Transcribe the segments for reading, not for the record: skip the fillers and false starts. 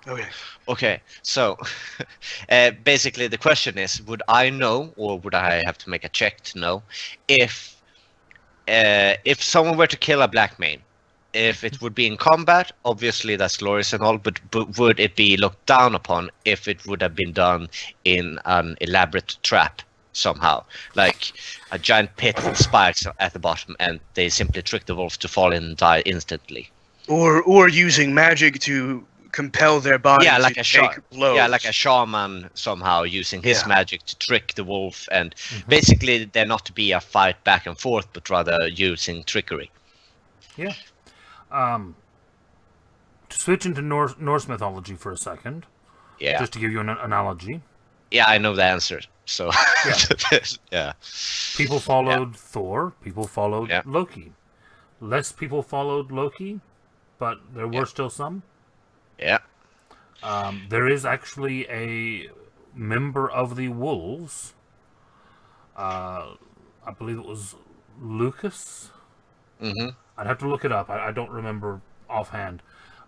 Okay. Okay, so basically the question is, would I know, or would I have to make a check to know if someone were to kill a black mane, if it would be in combat, obviously that's glorious and all, but would it be looked down upon if it would have been done in an elaborate trap somehow, like a giant pit with spikes at the bottom, and they simply trick the wolf to fall in and die instantly? Or using magic to compel their body Yeah, to like a take blows. yeah, like a shaman somehow using his Yeah. magic to trick the wolf, and Mhm. basically there not to be a fight back and forth, but rather using trickery. Yeah. To switch into Norse mythology for a second, Yeah, just to give you an analogy, yeah, I know the answer. So Yeah. yeah, people followed Thor, people followed Yeah. Loki. Less people followed Loki, but there were Yeah. still some. yeah, There is actually a member of the Wolves. I believe it was Lucas. hmm I'd have to look it up. I don't remember offhand.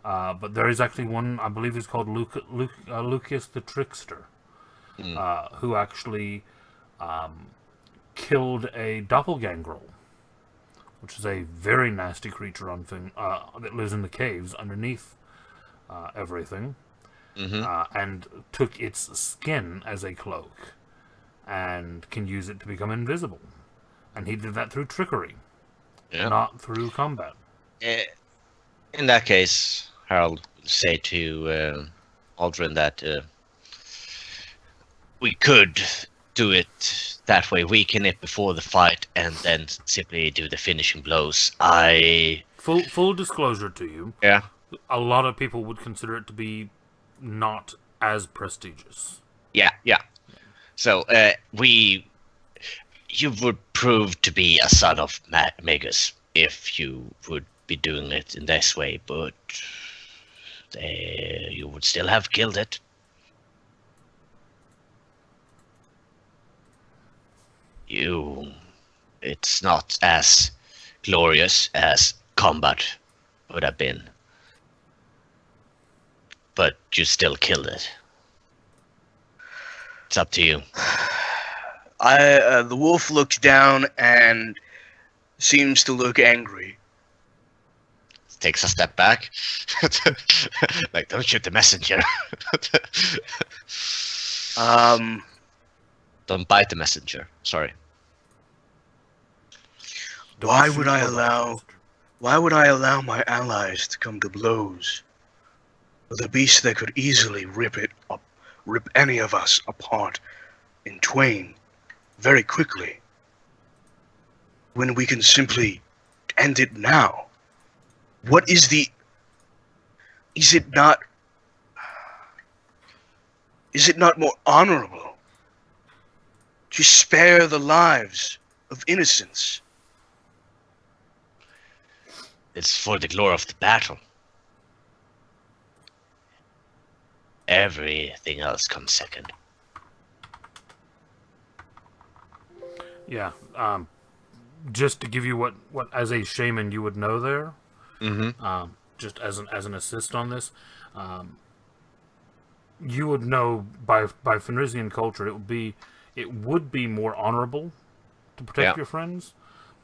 But there is actually one, I believe he's called Lucas the Trickster, who actually killed a doppelganger, which is a very nasty creature on that lives in the caves underneath everything, and took its skin as a cloak and can use it to become invisible. And he did that through trickery, yeah. not through combat. In that case, Harold will say to Aldrin that we could do it that way, weaken it before the fight, and then simply do the finishing blows. Full disclosure to you, Yeah. a lot of people would consider it to be not as prestigious. Yeah, yeah. So you would prove to be a son of Magus if you would be doing it in this way, but you would still have killed it. It's not as glorious as combat would have been, but you still killed it. It's up to you. The wolf looks down and seems to look angry. Takes a step back. Like, don't shoot the messenger. Don't bite the messenger. Sorry. Why would I allow my allies to come to blows with a beast that could easily rip any of us apart in twain very quickly, when we can simply end it now? What is it not more honorable to spare the lives of innocents? It's for the glory of the battle. Everything else comes second. Yeah. Just to give you what as a shaman you would know there. Just as an assist on this, you would know by Fenrisian culture it would be more honorable to protect your friends,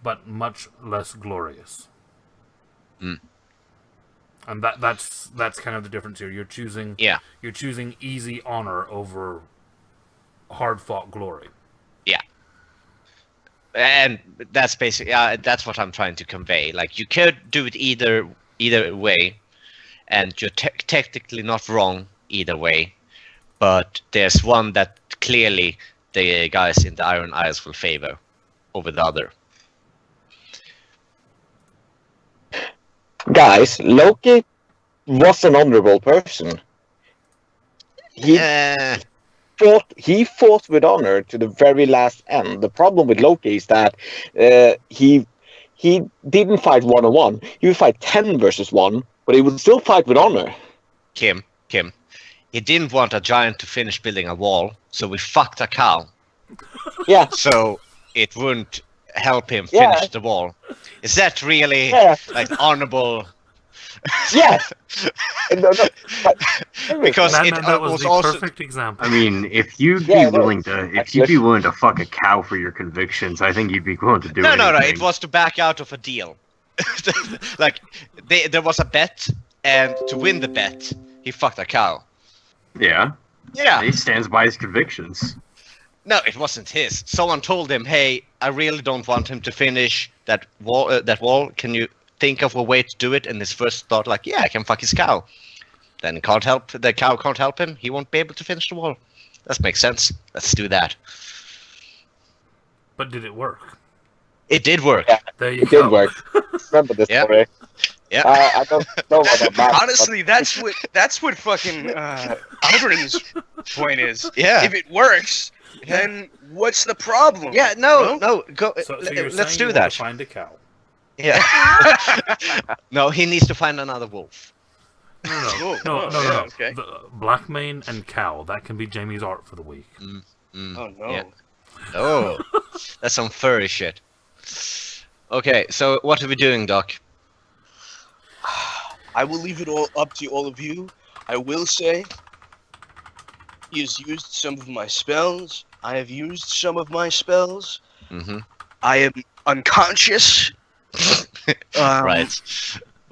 but much less glorious. And that's kind of the difference here. You're choosing easy honor over hard fought glory. Yeah. And that's basically that's what I'm trying to convey. Like, you could do it either way, and you're technically not wrong either way. But there's one that clearly the guys in the Iron Isles will favor over the other. Guys, Loki was an honorable person. He fought with honor to the very last end. The problem with Loki is that he didn't fight 1-on-1. He would fight 10 versus 1, but he would still fight with honor. Kim, he didn't want a giant to finish building a wall, so we fucked a cow. Yeah. So it wouldn't help him finish the wall. Is that really like honorable? Yes. No, but Because it that was was the also perfect example. I mean, if you'd be Yeah, it willing is, to, if actually. you'd be willing to fuck a cow for your convictions, I think you'd be willing to do no, anything. it was to back out of a deal. Like there was a bet, and to win the bet, he fucked a cow. Yeah. Yeah. He stands by his convictions. No, it wasn't his. Someone told him, "Hey, I really don't want him to finish that wall. Can you think of a way to do it?" And his first thought, like, "Yeah, I can fuck his cow." Then the cow can't help him. He won't be able to finish the wall. That makes sense. Let's do that. But did it work? It did work. Yeah. There you it go. did work. Remember this Yeah. story. Yeah. I don't know about that. Honestly, that's what fucking Alberin's point is. Yeah. If it works, then what's the problem? Yeah. No. Go. So you're Let's saying do you that. want to find a cow. Yeah. No, he needs to find another wolf. No. Okay. Blackmane and cow. That can be Jamie's art for the week. Mm, Oh no. Yeah. Oh, that's some furry shit. Okay, so what are we doing, Doc? I will leave it all up to all of you. I will say he has used some of my spells. I have used some of my spells. Mm-hmm. I am unconscious. Right.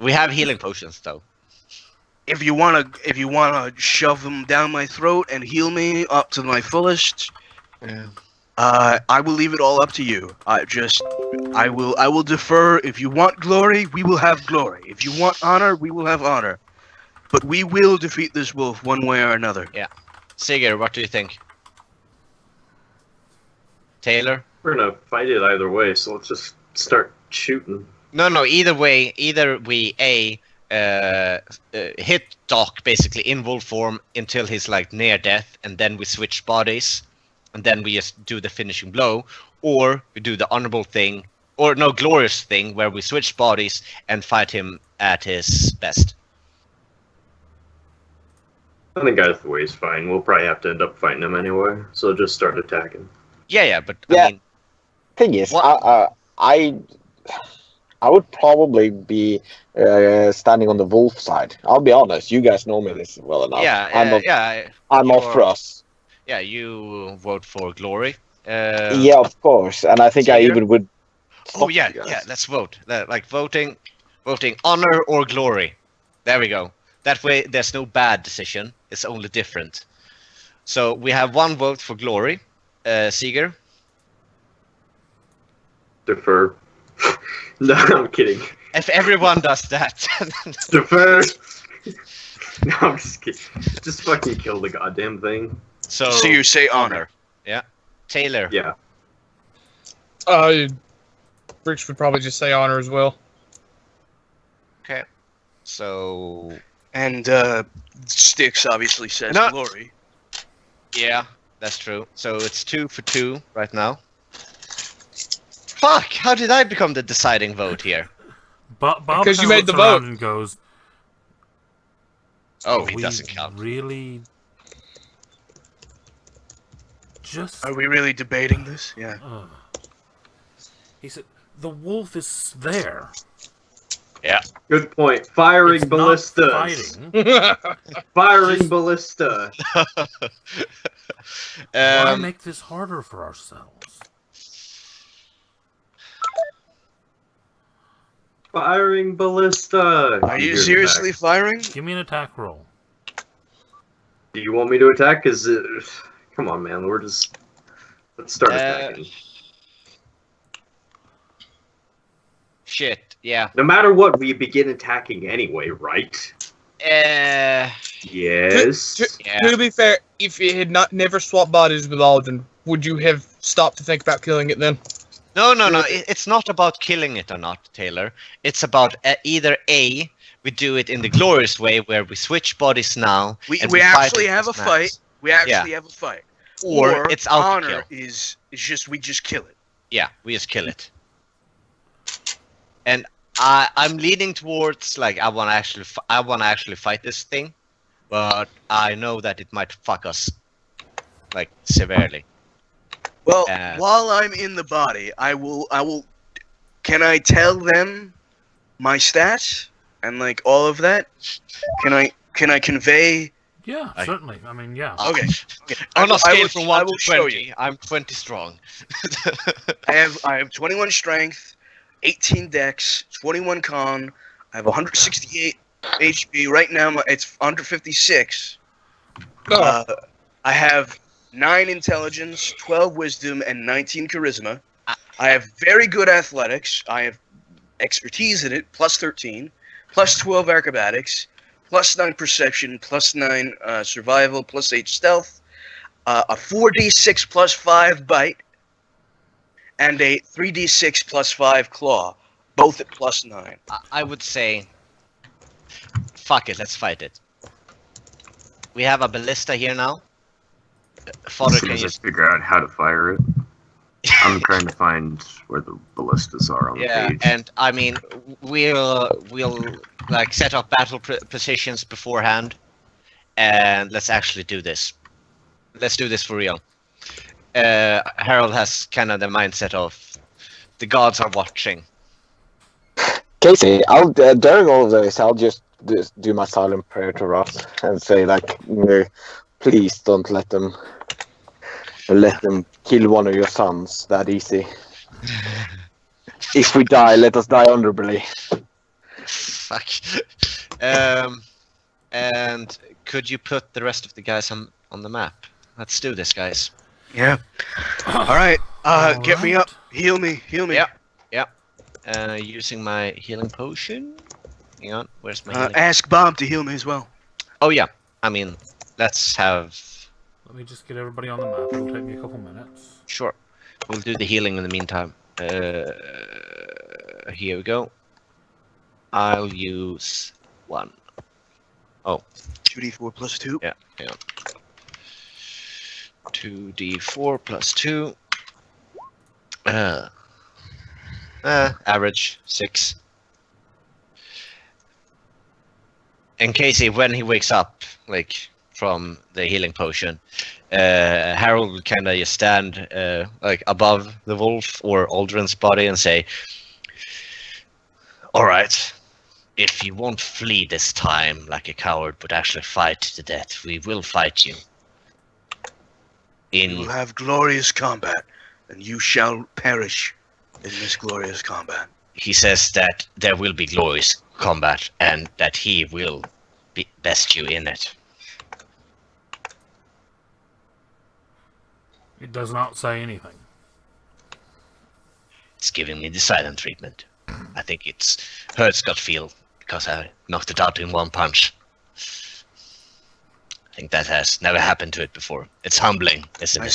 We have healing potions, though. If you wanna shove them down my throat and heal me up to my fullest, I will leave it all up to you. I will defer. If you want glory, we will have glory. If you want honor, we will have honor. But we will defeat this wolf one way or another. Sigurd, what do you think? Taylor? We're gonna fight it either way, so let's just start shooting. No. Either way, either we hit Doc basically in wolf form until he's like near death, and then we switch bodies, and then we just do the finishing blow, or we do the honorable thing, or no, glorious thing, where we switch bodies and fight him at his best. I think either way is fine. We'll probably have to end up fighting him anyway, so just start attacking. Yeah, but Yeah. I mean, Thing is, What- I would probably be standing on the wolf side. I'll be honest. You guys know me this well enough. I'm off for us. Yeah, you vote for glory. Yeah, of course. And I think I Sigurd? even would. Oh yeah, you guys. yeah. Let's vote. Like voting honor or glory. There we go. That way, there's no bad decision. It's only different. So we have one vote for glory. Seeger. Defer. No, I'm kidding. If everyone does that, Defer. No, I'm just kidding. Just fucking kill the goddamn thing. so you say honor. Yeah. Taylor. Yeah. Rich would probably just say honor as well. Okay. So And Styx obviously says No. glory. yeah, that's true. So it's 2 for 2 right now. Fuck! How did I become the deciding vote here? Bob Because you kinda made the looks around vote. and goes, Oh, he "We doesn't count. Really? Just Are we really debating this? Yeah. He said, "The wolf is there. Good point. Firing It's not ballistas. fighting. Firing ballista. Why make this harder for ourselves?" Firing ballista. Are you seriously firing? Give me an attack roll. Do you want me to attack? Come on, man. Let's start attacking. Shit. Yeah. No matter what, we begin attacking anyway, right? Yes. To be fair, if you had never swapped bodies with Alden, would you have stopped to think about killing it then? No. It's not about killing it or not, Taylor. It's about either A, we do it in the glorious way where we switch bodies now. We and actually fight have a as fight. max. We actually have a fight. Or it's out to honor kill. is just we just kill it. Yeah, we just kill it. And I'm leaning towards like I want to actually fight this thing, but I know that it might fuck us like severely. Well, while I'm in the body, I will. Can I tell them my stats? and like all of that, can I convey? Yeah, certainly. I mean, yeah. Okay. On a scale from I 1 will to show 20, I'm 20 strong. I have 21 strength, 18 dex, 21 con. I have 168 HP right now. It's 156. I have 9 intelligence, 12 wisdom, and 19 charisma. I have very good athletics. I have expertise in it, plus 13, plus 12 acrobatics, plus 9 perception, plus 9 survival, plus 8 stealth, a 4d6 plus 5 bite, and a 3d6 plus 5 claw, both at plus 9. I would say, fuck it, let's fight it. We have a ballista here now. Father, As soon can as you... I figure out how to fire it, I'm trying to find where the ballistas are on the page. and I mean, we'll like set up battle positions beforehand, and let's actually do this. Let's do this for real. Harold has kind of the mindset of the gods are watching. Casey, I'll during all of this, I'll just do my silent prayer to Ross and say like, please don't let them kill one of your sons that easy. If we die, let us die honorably. Fuck. And could you put the rest of the guys on the map? Let's do this, guys. Yeah. All right. Get me up. Heal me. Yeah. Using my healing potion. Hang on, where's my healing? Ask Bob to heal me as well. Oh yeah. I mean, let's have... Let me just get everybody on the map. It'll take me a couple minutes. Sure. We'll do the healing in the meantime. Here we go. I'll use 1. Oh. 2d4 plus 2. Yeah. 2d4 plus 2. Average 6. And Casey, when he wakes up, like from the healing potion, Harold will kind of just stand like above the wolf or Aldrin's body and say, "All right, if you won't flee this time like a coward, but actually fight to death, we will fight you. We will have glorious combat, and you shall perish in this glorious combat." He says that there will be glorious combat and that he will best you in it. It does not say anything. It's giving me the silent treatment. I think it's hurts gut feel because I knocked it out in one punch. I think that has never happened to it before. It's humbling, isn't it?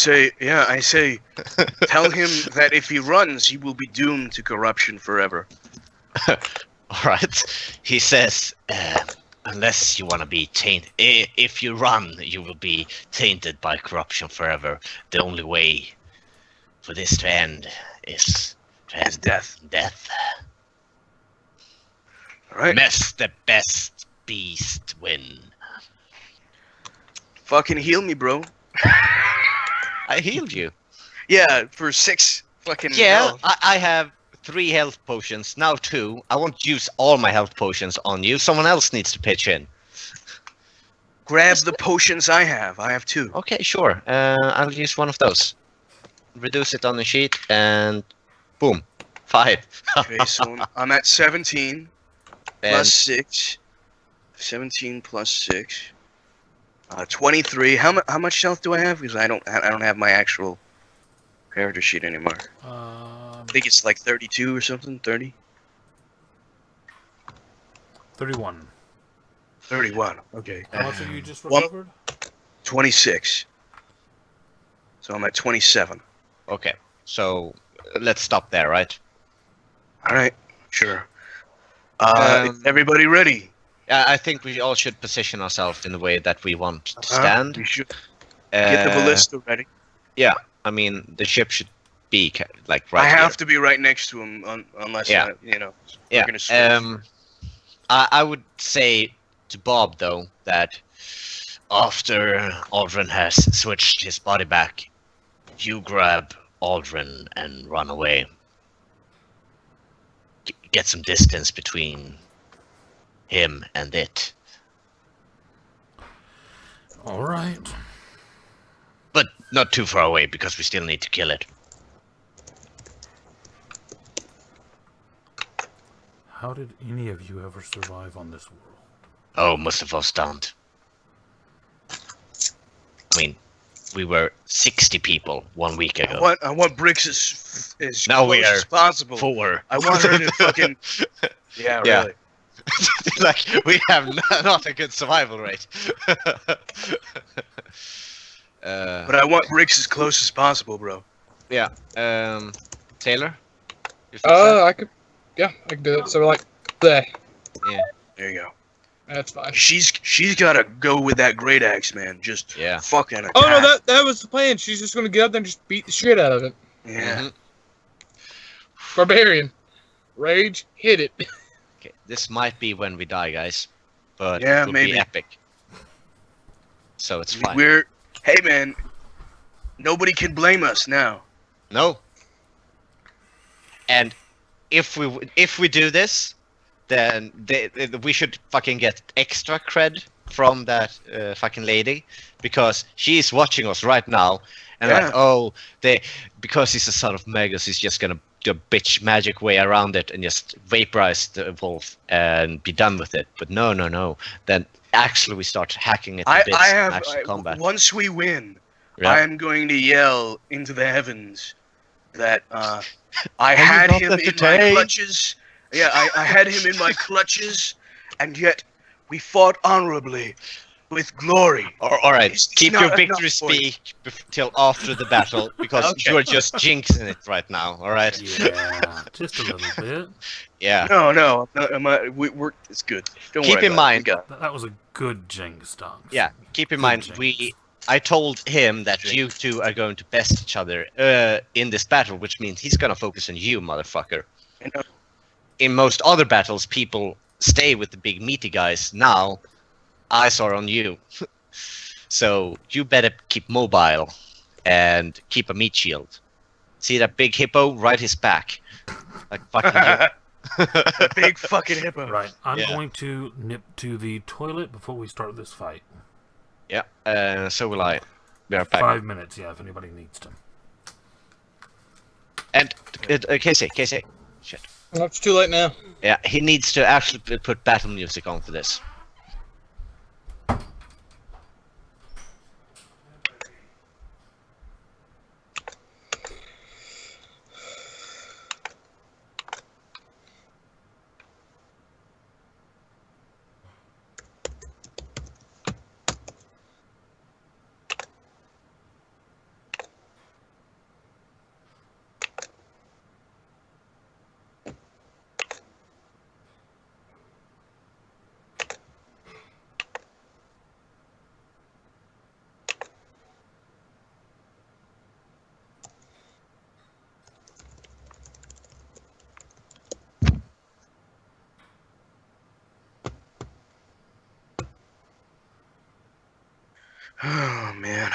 I say, tell him that if he runs, he will be doomed to corruption forever. All right. He says, unless you want to be tainted, if you run, you will be tainted by corruption forever. The only way for this to end is to end death. All right. Mess the best beast win. Fucking heal me, bro. I healed you. Yeah, for 6 fucking Yeah, health. I have 3 health potions, now 2. I won't use all my health potions on you. Someone else needs to pitch in. Grab the potions I have. I have 2. Okay, sure. I'll use one of those. Reduce it on the sheet, and boom. 5. Okay, so I'm at 17 plus 6. 17 plus 6. 23. How much health do I have? Because I don't have my actual character sheet anymore. I think it's like 32 or something. 30. 31. 31. Okay. How much have you just recovered? 26. So I'm at 27. Okay, so let's stop there, right? All right. Sure. Is everybody ready? I think we all should position ourselves in the way that we want to stand. We should get the ballista ready. Yeah, I mean the ship should be like right. I here. have to be right next to him, unless we're gonna switch. I would say to Bob though that after Aldrin has switched his body back, you grab Aldrin and run away. Get some distance between him and it. All right. But not too far away, because we still need to kill it. How did any of you ever survive on this world? Oh, most of us don't. I mean, we were 60 people 1 week ago. I want Bricks as Now close we are as possible. 4. I want her to fucking. Yeah, Yeah. really. Like, we have not a good survival rate. But I want Bricks as close as possible, bro. Yeah. Taylor? You fix that? I could. Yeah, I can do it. So like, there. There you go. That's fine. She's gotta go with that great axe, man. Just Yeah. fucking attack. Oh no, that was the plan. She's just gonna get up there and just beat the shit out of it. Yeah. Mhm. Barbarian, rage, hit it. Okay, this might be when we die, guys. But Yeah, it will maybe. be epic. So it's fine. Hey, man. Nobody can blame us now. No. And if we do this, then we should fucking get extra cred from that fucking lady, because she's watching us right now, and like, because he's a son of Magus, he's just gonna do a bitch magic way around it and just vaporize the wolf and be done with it. But no. Then actually we start hacking it to bits and actual combat. Once we win, Yeah. I am going to yell into the heavens that I had him in my clutches. Yeah, I had him in my clutches, and yet we fought honorably with glory. All right, It's keep not your enough victory for you. speech till after the battle, because Okay. you're just jinxing it right now. All right? Yeah, just a little bit. Yeah. No, we're it's good. Don't Keep worry in about it. mind- We got it. That was a good jinx, Dogs. Yeah. Keep in Good mind, jinx. I told him that you two are going to best each other in this battle, which means he's gonna focus on you, motherfucker. I know. In most other battles, people stay with the big meaty guys. Now, eyes are on you. So you better keep mobile and keep a meat shield. See that big hippo? Right his back. Like fucking you. The big fucking hippo. Right, I'm Yeah. going to nip to the toilet before we start this fight. Yeah, so will I. Be right back. 5 minutes, yeah, if anybody needs to. And Casey. Shit. Well, it's too late now. Yeah, he needs to actually put battle music on for this. Oh man.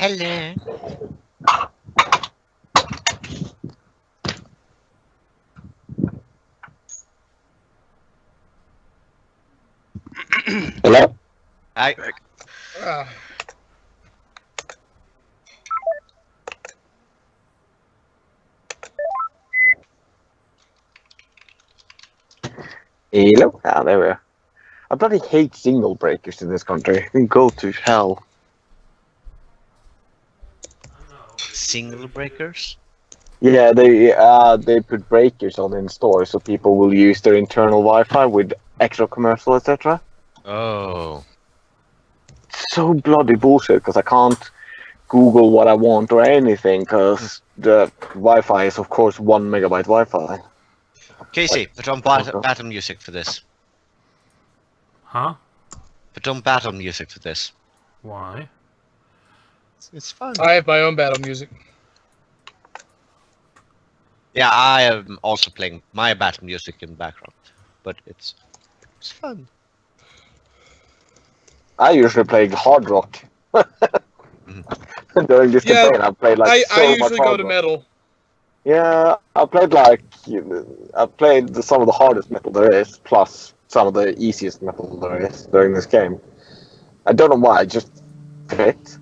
Hello. Hello? Hi. Ah. Hello? Ah, there we are. I bloody hate single breakers in this country. They can go to hell. Single breakers? Yeah, they put breakers on in stores so people will use their internal Wi-Fi with extra commercial, etc. Oh. So bloody bullshit because I can't Google what I want or anything because the Wi-Fi is of course 1 megabyte Wi-Fi. Casey, put on battle music for this. Huh? Put on battle music for this. Why? It's fun. I have my own battle music. Yeah, I am also playing my battle music in the background, but it's fun. I usually play hard rock. During this Yeah, campaign, I played like I so much usually go hard to rock. metal. Yeah, I played some of the hardest metal there is, plus some of the easiest metal there is during this game. I don't know why, I just fit.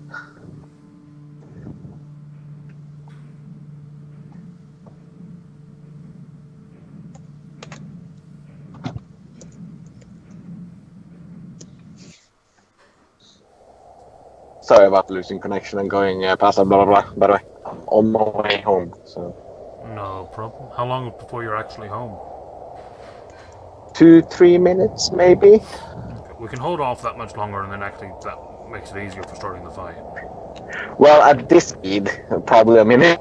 Sorry about losing connection and going past that blah blah blah. By the way, I'm on my way home, so No problem. How long before you're actually home? 2-3 minutes maybe. Okay, we can hold off that much longer, and then actually that makes it easier for starting the fight. Well, at this speed, probably a minute.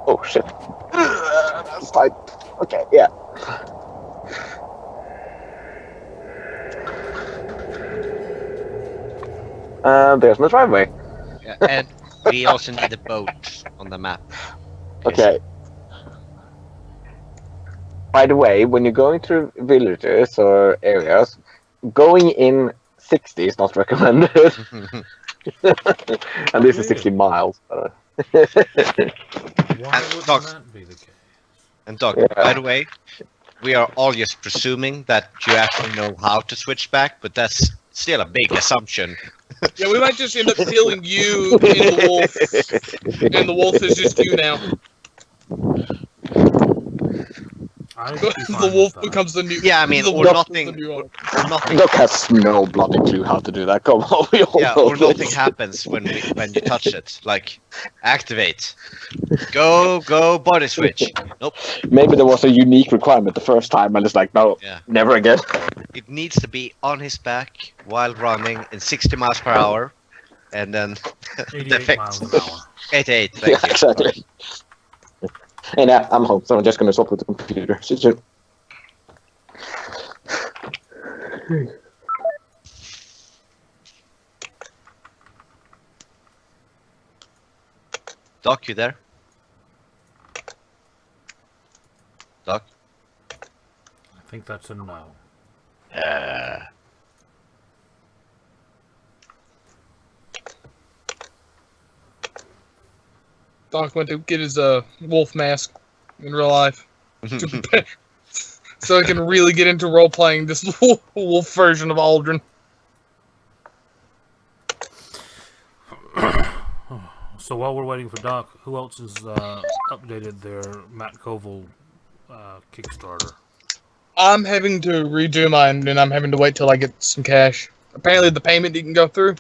Oh shit. That's tight. Okay, yeah. There's my driveway. Yeah, and we also need a boat on the map. Okay. By the way, when you're going through villages or areas, going in 60 is not recommended. And this is 60 miles. Why would Doc. that be the case? And Doc, Yeah. by the way, we are all just presuming that you actually know how to switch back, but that's still a big assumption. Yeah, we might just end up killing you in the wolf, and the wolf is just you now. The wolf becomes the new. Yeah, I mean, the or wolf nothing. is the new owner. Or nothing. Doc has no bloody clue how to do that. Come on, we all Yeah, know or nothing this. happens when you touch it. Like, activate. Go, body switch. Nope. Maybe there was a unique requirement the first time, and it's like, no, Yeah. never again. It needs to be on his back while running in 60 miles per hour, and then 88 miles an hour. 88. Yeah, Thank you. exactly. And I'm home, so I'm just gonna swap with the computer. Doc, you there? Doc? I think that's a no. Doc went to get his wolf mask in real life, so he can really get into role playing this wolf version of Aldrin. So while we're waiting for Doc, who else has updated their Matt Koval Kickstarter? I'm having to redo mine, and I'm having to wait till I get some cash. Apparently, the payment didn't go through.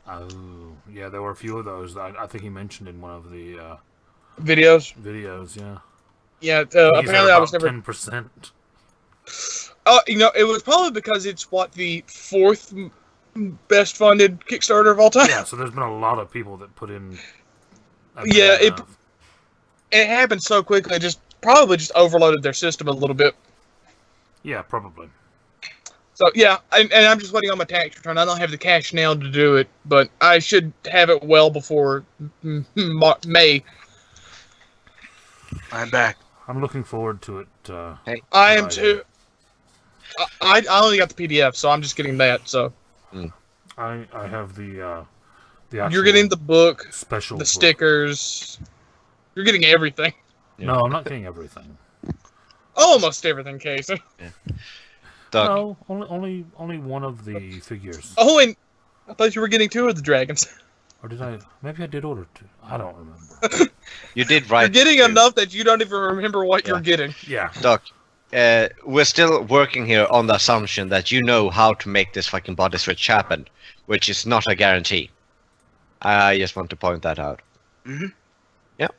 Oh, yeah, there were a few of those that I think he mentioned in one of the Videos. videos, yeah. Yeah, He's at apparently I was about never. 10%. Oh, it was probably because it's the fourth best funded Kickstarter of all time. Yeah, so there's been a lot of people that put in... Yeah, it happened so quickly. It probably just overloaded their system a little bit. Yeah, probably. So yeah, and I'm just waiting on my tax return. I don't have the cash now to do it, but I should have it well before May. I'm back. I'm looking forward to it. I am Friday. too. I only got the PDF, so I'm just getting that. So I have the actual You're getting the book, special the book. stickers. You're getting everything. No, I'm not getting everything. Almost everything, Casey. Doug, No, only one of the figures. Oh, and I thought you were getting 2 of the dragons. Or did I? Maybe I did order 2. I don't remember. you did right. You're getting too. enough that you don't even remember what you're getting. Yeah. Doc, we're still working here on the assumption that you know how to make this fucking body switch happen, which is not a guarantee. I just want to point that out. Mm-hmm. Yep.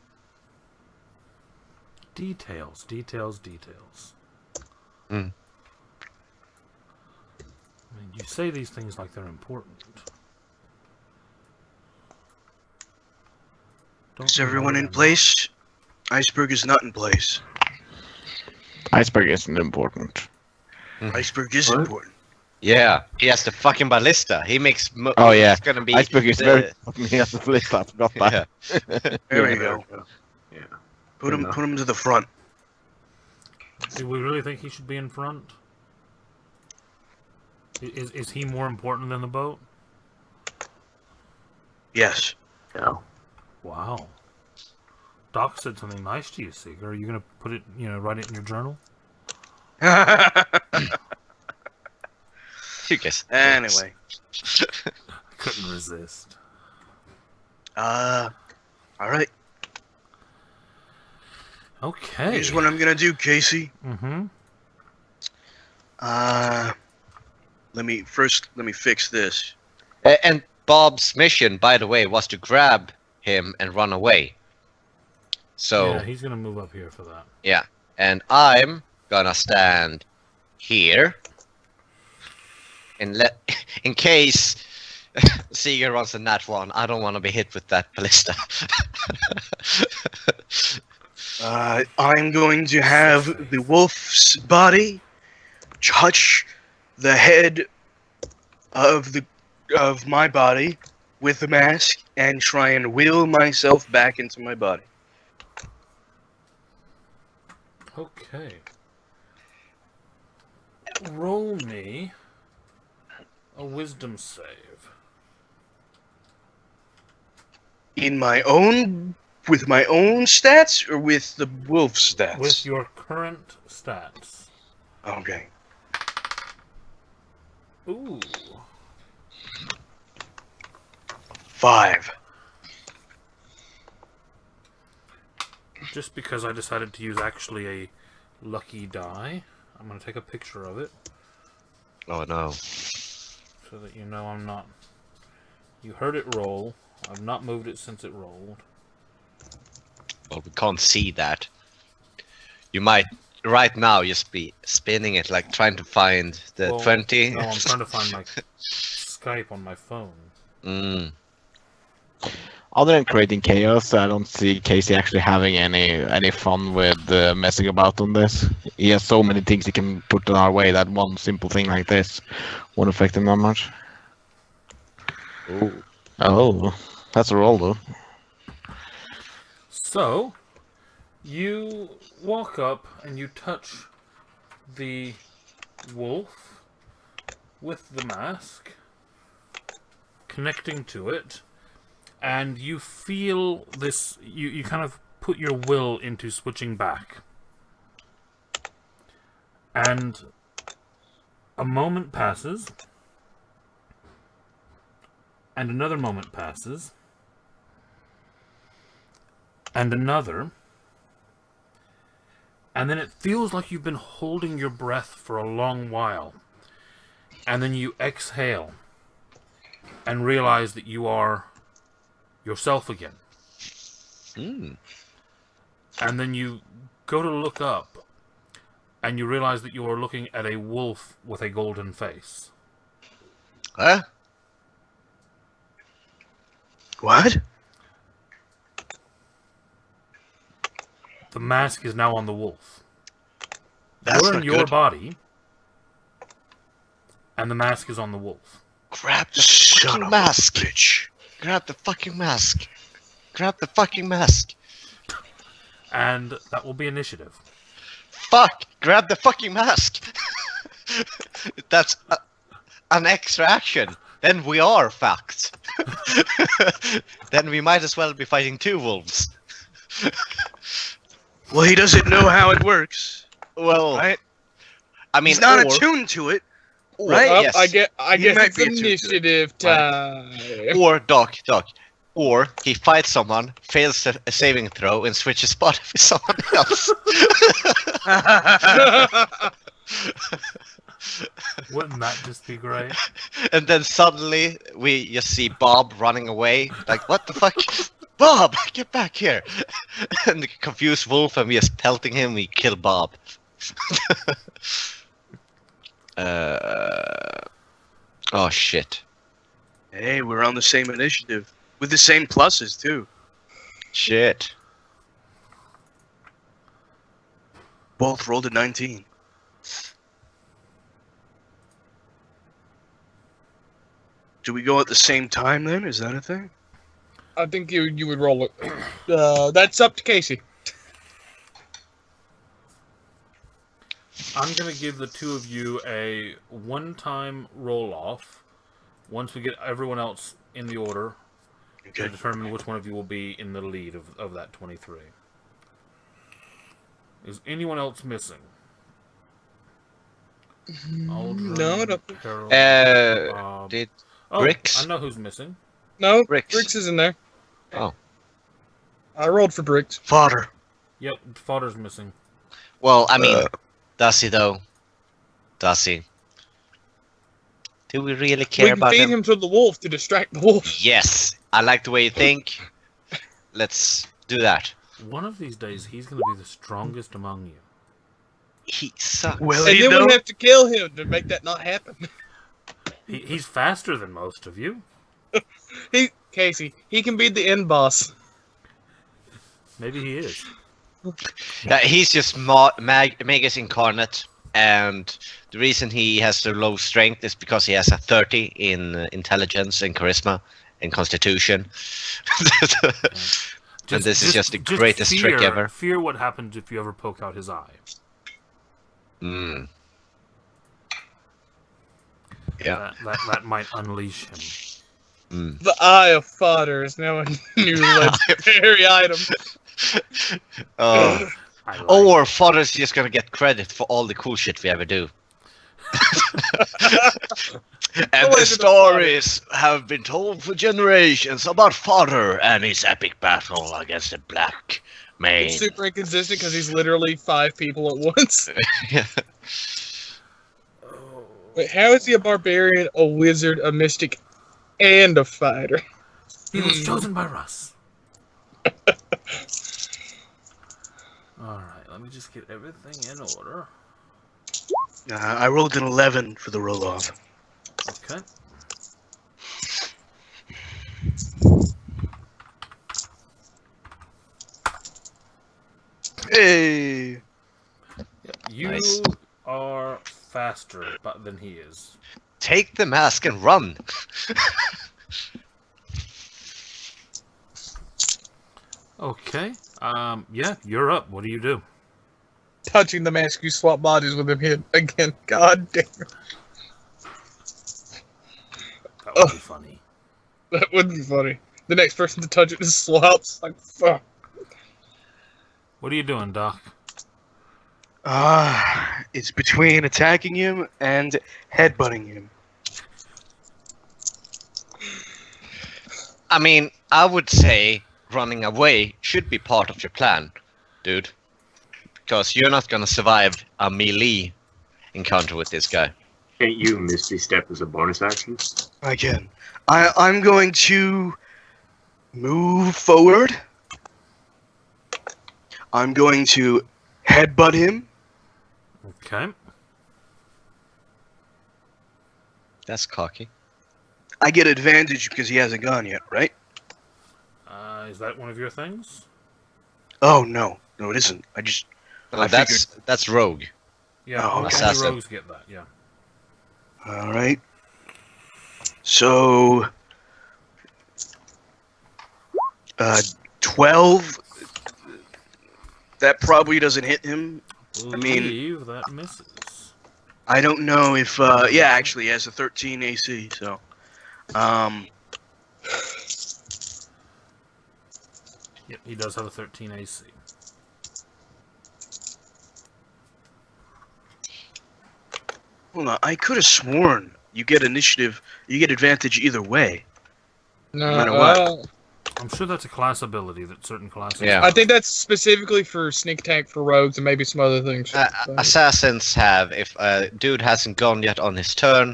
Details. Mm. I mean, you say these things like they're important. Is everyone in place? Iceberg is not in place. Iceberg isn't important. Iceberg is What? important. Yeah, he has the fucking ballista. He makes. Oh, yeah. It's gonna be. Iceberg is very fucking he has the list. I forgot that. Yeah. There we go. Yeah. Put him to the front. Do we really think he should be in front? Is he more important than the boat? Yes. No. Wow. Doc said something nice to you, Seeger. Are you gonna put it, write it in your journal? You guess. Anyway. Couldn't resist. All right. Okay. Here's what I'm gonna do, Casey. Mm-hmm. Let me fix this. And Bob's mission, by the way, was to grab him and run away. So Yeah, he's gonna move up here for that. yeah, and I'm gonna stand here, and in case Seeger runs a nat 1, I don't want to be hit with that ballista. I'm going to have the wolf's body touch the head of my body with the mask and try and will myself back into my body. Okay. Roll me a wisdom save. With my own stats or with the wolf's stats? With your current stats. Okay. Ooh. 5. Just because I decided to use actually a lucky die, I'm going to take a picture of it Oh no. so that you know I'm not... You heard it roll. I've not moved it since it rolled. Well, we can't see that. You might right now just be spinning it, like trying to find the Well, 20. No, I'm trying to find my Skype on my phone. Mm. Other than creating chaos, I don't see Casey actually having any fun with messing about on this. He has so many things he can put in our way that one simple thing like this won't affect him that much. Ooh. Oh, that's a roll though. So, you walk up and you touch the wolf with the mask, connecting to it, and you feel this, you kind of put your will into switching back. And a moment passes, and another moment passes, and another, and then it feels like you've been holding your breath for a long while, and then you exhale and realize that you are yourself again. Mm. And then you go to look up, and you realize that you are looking at a wolf with a golden face. Huh? What? The mask is now on the wolf. That's You're in not your good. body, and the mask is on the wolf. Grab the Son fucking of a mask. bitch. Grab the fucking mask. Grab the fucking mask. And that will be initiative. Fuck! Grab the fucking mask. That's an extra action then we are fucked. Then we might as well be fighting 2 wolves. Well, he doesn't know how it works, Well, right? I mean, He's not or, attuned to it. or, right? Well, yes. I He guess might it's be attuned to it. initiative time. Or Doc, or he fights someone, fails a saving throw, and switches spot with someone else. Wouldn't that just be great? And then suddenly we just see Bob running away. Like, what the fuck? Bob, get back here! And the confused wolf, and we just pelting him, we kill Bob. Oh shit. Hey, we're on the same initiative. With the same pluses, too. Shit. Both rolled a 19. Do we go at the same time then? Is that a thing? I think you would roll it. That's up to Casey. I'm going to give the 2 of you a one-time roll-off once we get everyone else in the order Okay. to determine which one of you will be in the lead of that 23. Is anyone else missing? Aldrin, No, I don't. Harold, Bob. Did Oh, Bricks? I know who's missing. No, Bricks. Bricks is in there. Oh. I rolled for Bricks. Fodder. Yep, Fodder's missing. Well, I mean, does he though? Does he? Do we really We care can about feed him to the wolf to distract the wolf. Yes, I like the way you think. Let's do that. One of these days, he's going to be the strongest among you. He sucks. Will And he, then though? we have to kill him to make that not happen. He's faster than most of you. Casey, he can be the end boss. Maybe he is. He's just Magus incarnate, and the reason he has so low strength is because he has a 30 in intelligence and charisma and constitution. And this is just the greatest trick ever. Fear what happens if you ever poke out his eye. Mm. Yeah. That might unleash him. Mm. The Eye of Fodder is now a new legendary item. Oh. I like Or Fodder's just gonna get credit for all the cool shit we ever do. And the stories have been told for generations about Fodder and his epic battle against the Black Mane. It's super inconsistent because he's literally 5 people at once. Wait, how is he a barbarian, a wizard, a mystic, and a fighter? He was chosen by Russ. Alright, let me just get everything in order. I rolled an 11 for the roll-off. Okay. Hey! You Nice. are faster than he is. Take the mask and run. Okay. Yeah, you're up. What do you do? Touching the mask, you swap bodies with him again. God damn it. That would be funny. That would be funny. The next person to touch it just swaps. Like, fuck. What are you doing, Doc? It's between attacking him and headbutting him. I mean, I would say running away should be part of your plan, dude. Because you're not gonna survive a melee encounter with this guy. Can't you Misty Step as a bonus action? I can. I'm going to move forward. I'm going to headbutt him. Okay. That's cocky. I get advantage because he hasn't gone yet, right? Is that one of your things? Oh, no. No, it isn't. I That's rogue. Yeah, Oh, only assassin. rogues get that, yeah. All right. So, 12. That probably doesn't hit him. I mean, Believe that misses. I don't know if. Yeah, actually, he has a 13 AC. So, Yep, he does have a 13 AC. Hold on, I could have sworn you get initiative, you get advantage either way. No, matter what. I'm sure that's a class ability that certain classes. Yeah. I think that's specifically for sneak attack for rogues and maybe some other things. Assassins have, if a dude hasn't gone yet on his turn,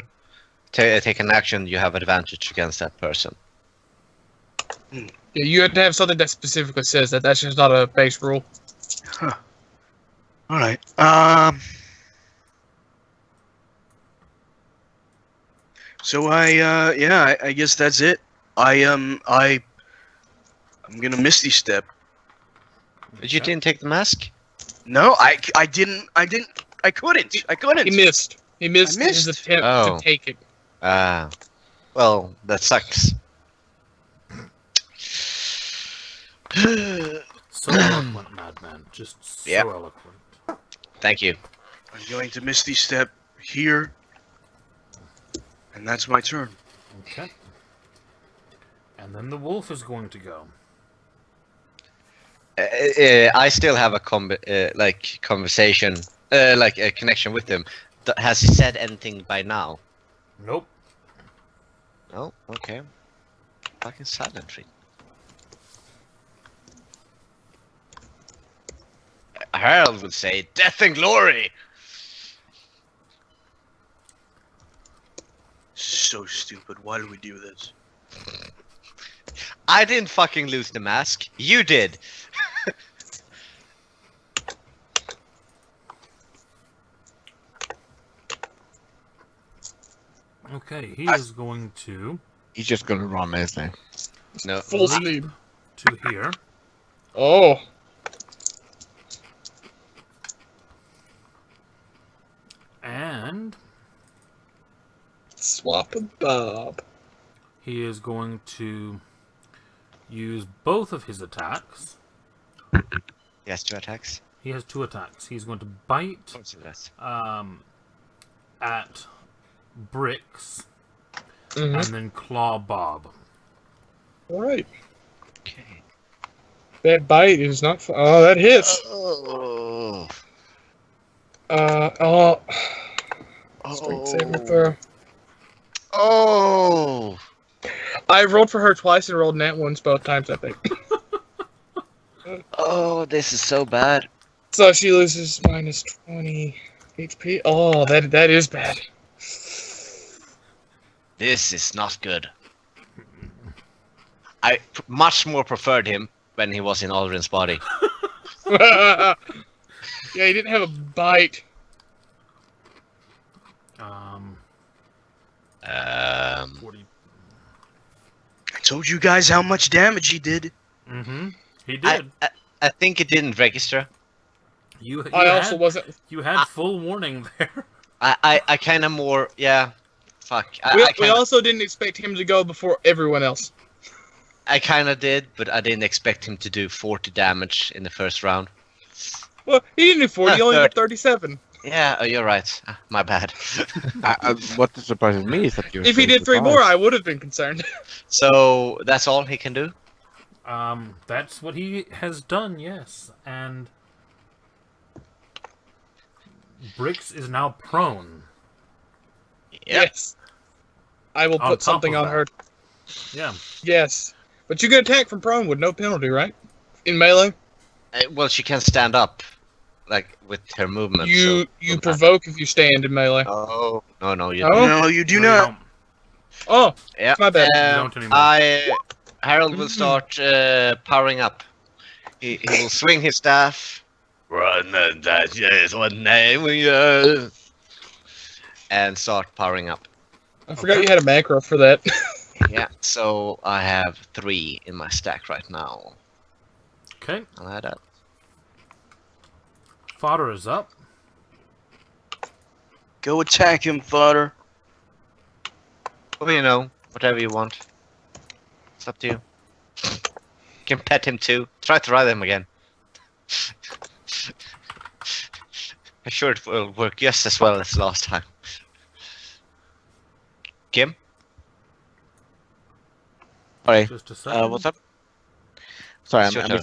take an action, you have advantage against that person. Yeah, you have to have something that specifically says that. That's just not a base rule. Huh. All right. So I guess that's it. I'm gonna Misty Step. But you didn't take the mask? No, I didn't. I couldn't. He missed. He missed I his missed. attempt Oh. to take it. Well, that sucks. So eloquent, madman. Just so Yep. eloquent. Thank you. I'm going to Misty Step here, and that's my turn. Okay. And then the wolf is going to go. I still have a conversation, like a connection with him. Has he said anything by now? Nope. No? Okay. Fucking silent treat. Harold would say, death and glory! So stupid. Why did we do this? I didn't fucking lose the mask. You did. Okay, he is going to He's just gonna run, isn't he? No. Full leap speed. to here. Oh. And Swap a bob. he is going to use both of his attacks. He has 2 attacks. He has 2 attacks. He's going to bite What's that? at Bricks Mm-hmm. and then claw Bob. Alright. Okay. That bite is not fun. Oh, that hits. Oh. Strength saving throw. Oh. I rolled for her twice and rolled nat ones both times, I think. Oh, this is so bad. So she loses minus 20 HP. Oh, that is bad. This is not good. I much more preferred him when he was in Aldrin's body. Yeah, he didn't have a bite. 40. I told you guys how much damage he did. Mm-hmm. He did. I think it didn't register. You I had, also wasn't. You had full warning there. I kind of more, yeah. Fuck. We also didn't expect him to go before everyone else. I kind of did, but I didn't expect him to do 40 damage in the first round. Well, he didn't do 40, he only did 37. Yeah, oh, you're right. My bad. What surprises me is that you're If he so did 3 surprised. more, I would have been concerned. So that's all he can do? That's what he has done, yes. And Bricks is now prone. Yep. Yes. I will On put top something of on that. her. Yeah. Yes. But you can attack from prone with no penalty, right? In melee? Well, she can stand up, like, with her movement. You provoke if you stand in melee. Oh, no, you Oh? don't. No, you do No, you not. don't. Oh, Yeah. my bad. You don't anymore. Harold will start powering up. He will swing his staff. Run, that is what name we and start powering up. I forgot you had a macro for that. Yeah, so I have 3 in my stack right now. Okay. I'll add that. Fodder is up. Go attack him, fodder. Well, you know, whatever you want. It's up to you. You can pet him too. Try to ride him again. I'm sure it will work just as well as last time. Kim? Sorry. Just a second. What's up? Sorry, It's your turn.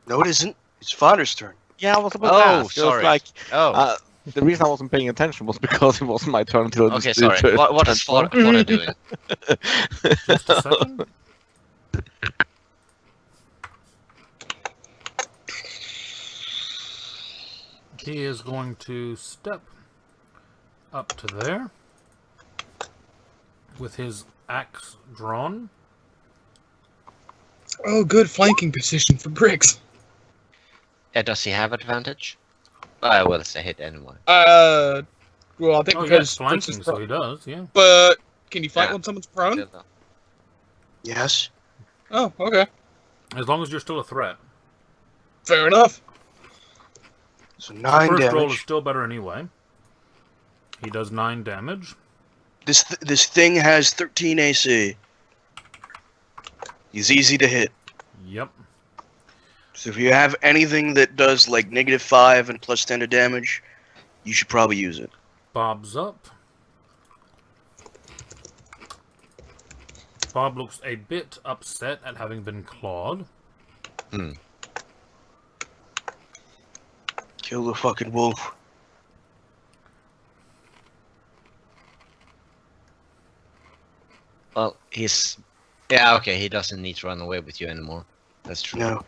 No, it isn't. It's Fodder's turn. Yeah, I was about Oh, to ask. It was sorry. like, Oh, the reason I wasn't paying attention was because it wasn't my turn to. okay, sorry. What is Fodder doing? Just a second. He is going to step up to there with his axe drawn. Oh, good flanking position for Briggs. Does he have advantage? Well, it's a hit anyway. Well, I think Oh, yeah, because flanking, so he does, yeah. But can you fight Yeah. when someone's prone? Yes. Oh, okay, As long as you're still a threat. fair enough. So The 9 first roll is damage. still better anyway. He does 9 damage. This thing has 13 AC. He's easy to hit. Yep. So if you have anything that does like -5 and +10 to damage, you should probably use it. Bob's up. Bob looks a bit upset at having been clawed. Kill the fucking wolf. Well, he's... Yeah, okay, he doesn't need to run away with you anymore. That's true. No.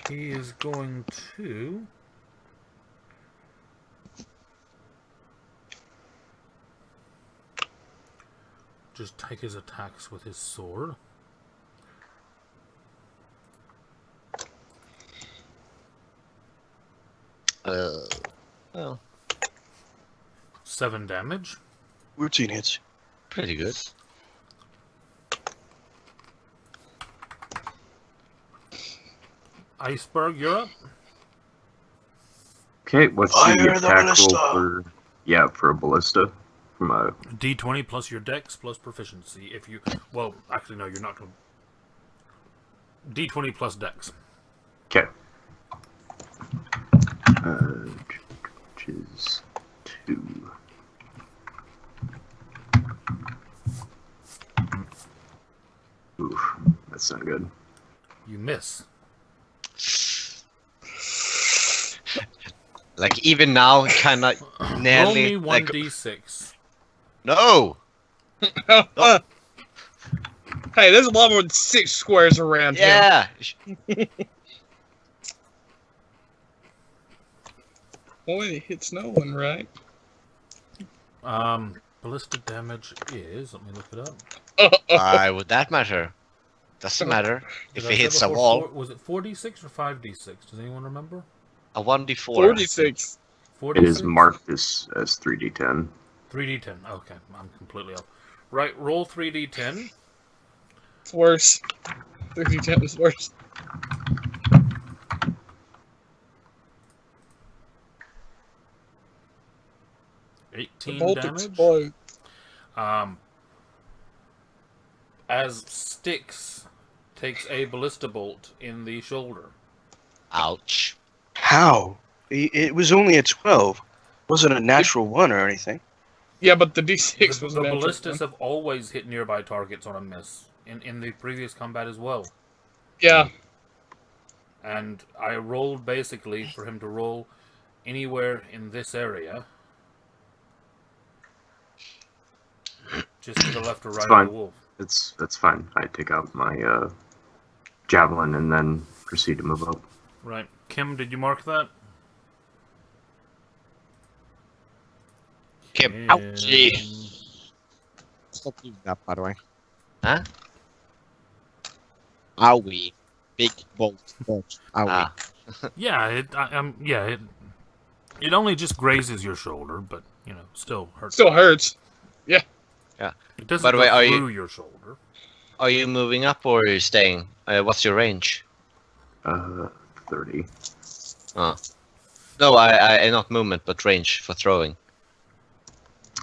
He is going to... just take his attacks with his sword. Well, 7 damage. Routine hits. pretty good. Iceberg, you're up. Okay, what's Fire the the attack roll ballista. for? Yeah, for a ballista. From a D20 plus your dex plus proficiency. If you... Well, actually, no, you're not going to... D20 plus dex. okay. Which is 2. Oof, that's not good. You miss. Like, even now, kind of Roll nearly... me like, 1d6. no! Hey, there's a lot more than 6 squares around here. Yeah! Boy, it hits no one, right? Ballistic damage is... Let me look it up. Why would that matter? Doesn't matter. If Did I it say hits a before wall, was it 4d6 or 5d6? Does anyone remember? a 1d4. 46. 4d6? It is marked as 3d10. 3d10. Okay, I'm completely off. Right, roll 3d10. It's worse. 3010 is worse. The 18 bolt damage. explodes. As Styx takes a ballista bolt in the shoulder. Ouch. How? It was only a 12. Wasn't a natural 1 or anything. Yeah, but the D6 was The an actual ballistas one. have always hit nearby targets on a miss in the previous combat as well. Yeah. And I rolled basically for him to roll anywhere in this area. Just to the left or right fine. of the wolf. That's fine. I take out my javelin and then proceed to move up. Right. Kim, did you mark that? Kim. Ouchie. Stop doing that, by the way. Huh? Owie. Big bolt. Bolt. Owie. Ah. Yeah, it only just grazes your shoulder, but still hurts. Still hurts. It doesn't By the way, go are through your shoulder. Are you moving up or are you staying? What's your range? 30. Oh. No, I not movement, but range for throwing.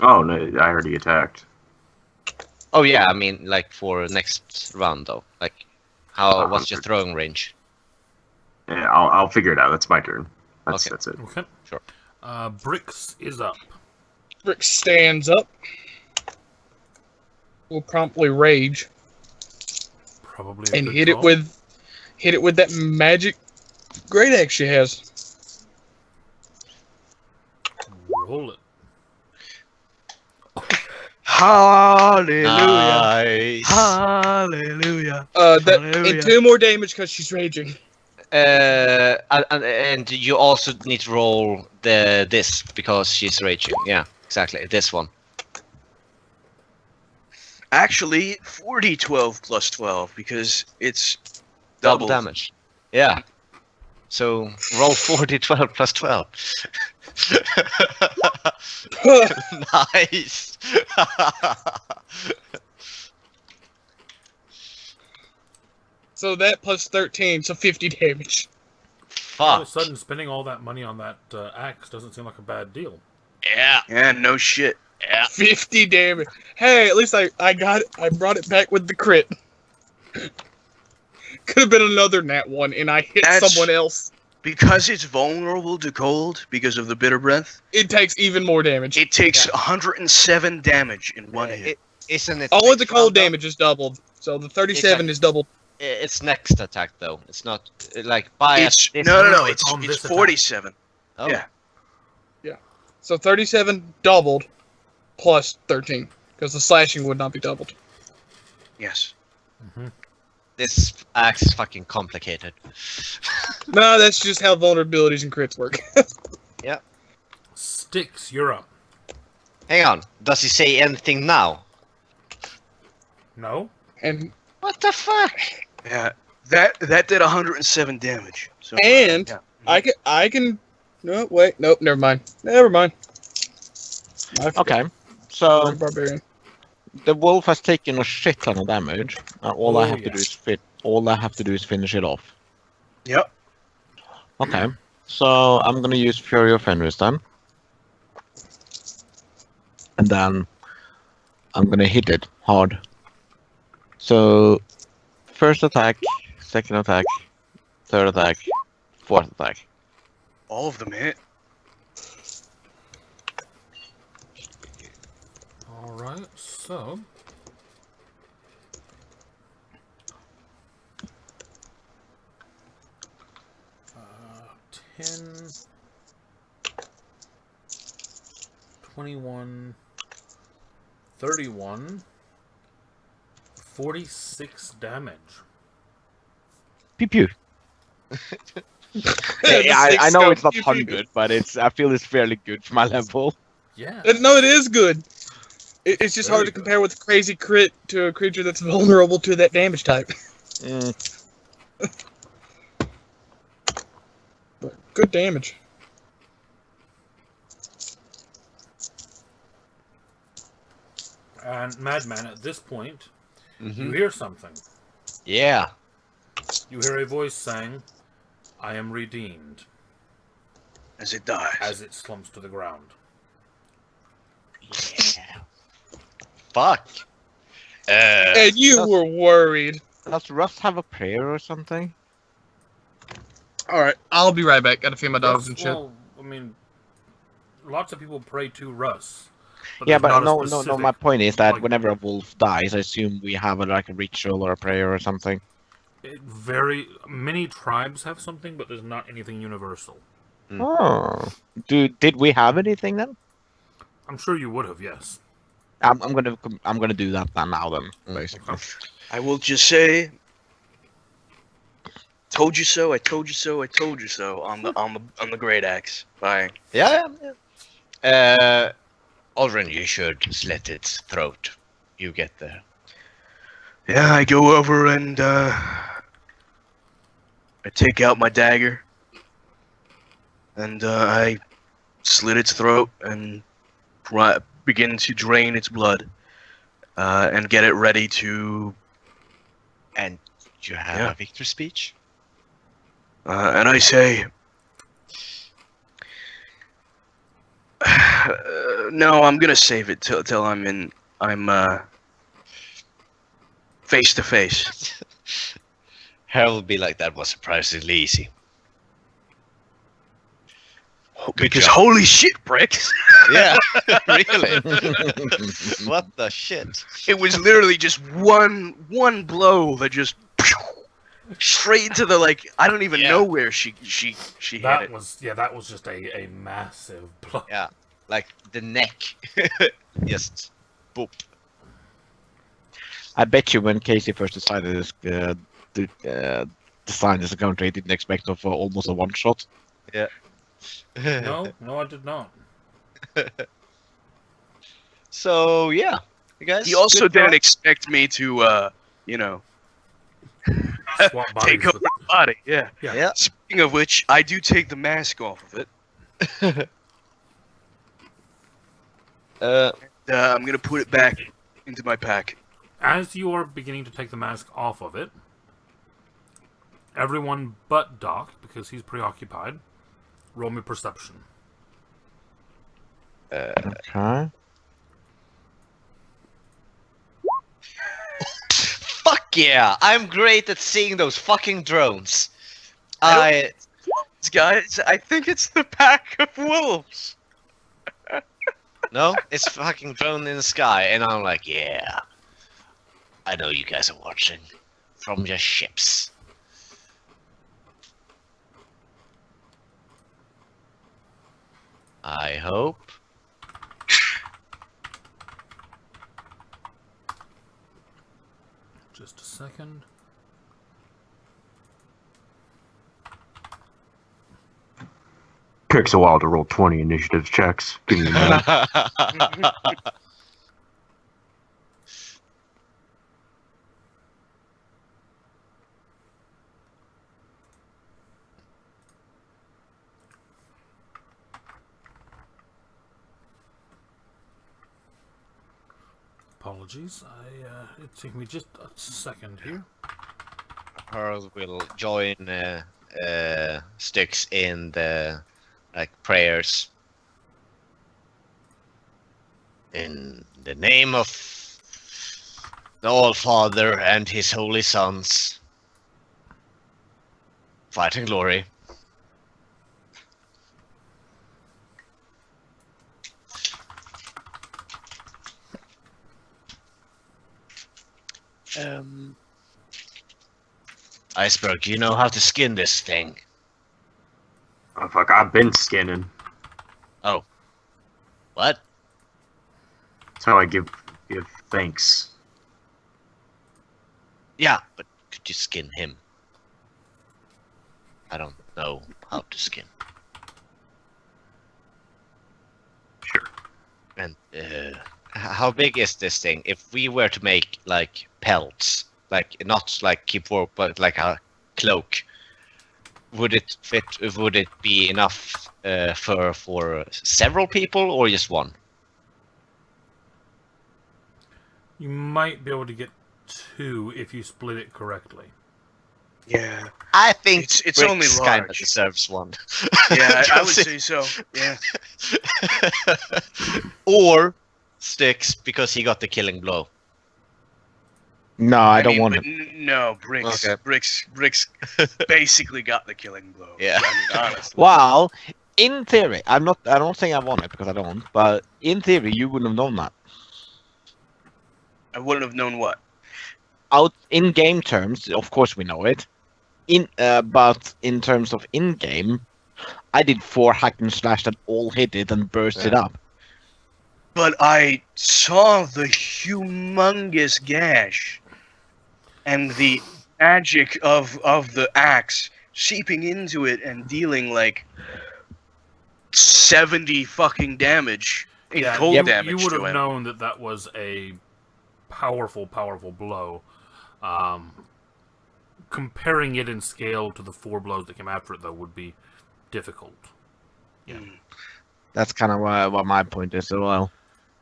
Oh no, I already attacked. Oh yeah, I mean like for next round though. Like, what's your throwing range? Yeah, I'll figure it out. That's my turn. That's Okay. it. Okay. Sure. Bricks is up. Brick stands up. Will promptly rage Probably a and good hit it call. with that magic great axe she has. Roll it. Hallelujah. Nice. Hallelujah. And Hallelujah. 2 more damage because she's raging. And you also need to roll this because she's raging. Yeah, exactly. This one. Actually, 40-12 plus 12 because it's Double double damage. Yeah. So roll 40, 12 plus 12. Nice. So that plus 13, so 50 damage. All of a Fuck. sudden, spending all that money on that axe doesn't seem like a bad deal. Yeah. Yeah, no shit. Yeah. 50 damage. Hey, at least I brought it back with the crit. Could have been another nat 1, and I hit That's- someone else. Because it's vulnerable to cold because of the bitter breath, It takes even more damage. it takes Yeah. 107 damage in one hit. Isn't it? All of the next cold round, though? damage is doubled. So the 37 is doubled. It's next attack though. It's not like by It's this no, no, it's on this attack. 47. Oh. Yeah. So 37 doubled plus 13. Because the slashing would not be doubled. Yes. This axe is fucking complicated. No, that's just how vulnerabilities and crits work. Sticks, you're up. Hang on. Does he say anything now? No? and What the fuck? Yeah. That did 107 damage. So, And- yeah. I can. No, wait. Nope, never mind. Never mind. I forgot. Okay, so Barbarian. the wolf has taken a shit ton of damage, and all I Oh, have to do yes. is finish it off. Yep. Okay, so I'm gonna use Fury of Fenris then, and then I'm gonna hit it hard. So, first attack, second attack, third attack, fourth attack. All of them hit. Alright, so. Uh, 10, 21, 31, 46 damage. Pew pew. The I six know go it's not pew, pew. 100, but I feel it's fairly good for my level. Yeah. No, it is good. It's just Very hard to good. compare with crazy crit to a creature that's vulnerable to that damage type. Mm, But good damage. And Madman, at this point, you Mhm. hear something. Yeah. You hear a voice saying, I am redeemed, As it dies. as it slumps to the ground. Yeah. Fuck. And you were worried. does Russ have a prayer or something? Alright, I'll be right back. Gotta feed my dogs and shit. Well, I mean, lots of people pray to Russ. Yeah, there's but not a no. My specific- point is that like- whenever a wolf dies, I assume we have like a ritual or a prayer or something. Many tribes have something, but there's not anything universal. Oh, did we have anything then? I'm sure you would have, yes. I'm gonna do that now then, basically. I will just say, told you so. I told you so. I told you so. On the great axe. Bye. Yeah. Olren, you should slit its throat. You get there. Yeah, I go over and I take out my dagger and I slit its throat and begin to drain its blood and get it ready to. And you have Yeah. a victory speech? And I say, no, I'm gonna save it till I'm face to face. Harold will be like, that was surprisingly easy. Because job. holy shit, Bricks! Yeah, really. What the shit? It was literally just one blow that just straight into the I don't even know where she hit That it. was just a massive blow. Yeah, like the neck. Just boop. I bet you when Casey first decided this design this encounter, he didn't expect of almost a one shot. Yeah. No, I did not. So yeah, you guys. He also good didn't job. expect me to, Swap take bodies over with- the body. Yeah. Yeah. Speaking of which, I do take the mask off of it. I'm gonna put it back into my pack. As you are beginning to take the mask off of it, everyone but Doc, because he's preoccupied, roll me perception. Okay. Fuck yeah! I'm great at seeing those fucking drones. Guys, I think it's the pack of wolves. No, it's fucking drone in the sky, and I'm like, yeah. I know you guys are watching from your ships. I hope. Just a second. Takes a while to roll 20 initiative checks. Give me a minute. Apologies. It took me just a second here. Harold will join Styx in the prayers. In the name of the All-Father and his holy sons, fight and glory. Iceberg, you know how to skin this thing. Oh, fuck, I've been skinning. Oh. What? That's how I give thanks. Yeah, but could you skin him? I don't know how to skin. Sure. And how big is this thing? If we were to make pelts, not keep warp, but a cloak, would it fit? Would it be enough for several people or just one? You might be able to get 2 if you split it correctly. Yeah. I think it's only Bricks kind of large. deserves one. Yeah, I would say so. Yeah. Or Styx because he got the killing blow. No, I don't mean, want but it. No, Bricks. Okay. Bricks basically got the killing blow. Yeah. I mean, honestly. Well, in theory, I don't think I want it because I don't. But in theory, you wouldn't have known that. I wouldn't have known what. Out in game terms, of course we know it. But in terms of in game, I did 4 hack and slash that all hit it and burst it up. But I saw the humongous gash and the magic of the axe seeping into it and dealing 70 fucking damage in cold damage you would to have him. known that was a powerful blow. Comparing it in scale to the 4 blows that came after it, though, would be difficult. Yeah. That's kind of what my point is as well.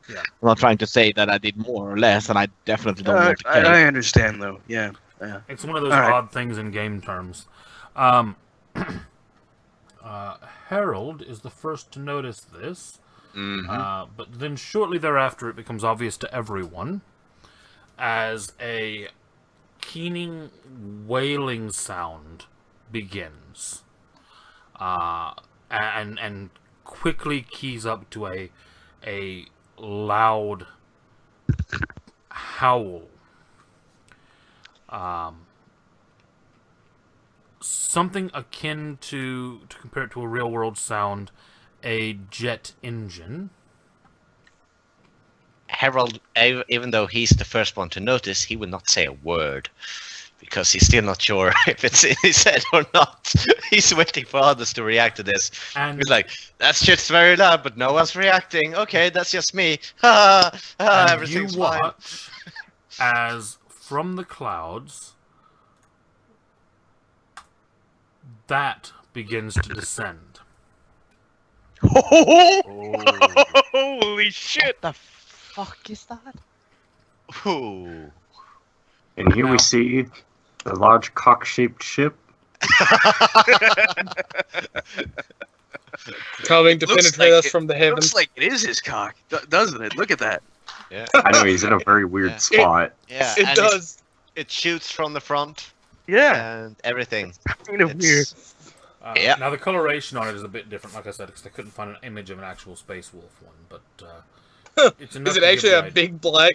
Yeah. I'm not trying to say that I did more or less, and I definitely don't want to kill. I understand, though. Yeah. It's one of those All right. odd things in game terms. Harold is the first to notice this, but then shortly thereafter it becomes obvious to everyone as a keening, wailing sound begins. And quickly keys up to a loud howl. Something akin to compare it to a real world sound, a jet engine. Harold, even though he's the first one to notice, he will not say a word because he's still not sure if it's in his head or not. He's waiting for others to react to this. And he's like, that shit's very loud, but no one's reacting. Okay, that's just me. Everything's you fine. watch as from the clouds that begins to descend. Holy shit! What the fuck is that? Ooh. And here Now- we see a large cock-shaped ship. Coming to Looks penetrate like us it- from the heavens. Looks like it is his cock, doesn't it? Look at that. Yeah. I know he's in a very weird Yeah. spot. Yeah, It and does. It shoots from the front Yeah, and everything. kind of weird. It's- Yeah. Now the coloration on it is a bit different, like I said, because I couldn't find an image of an actual space wolf one. But it's enough Is it to give actually you a an idea. big black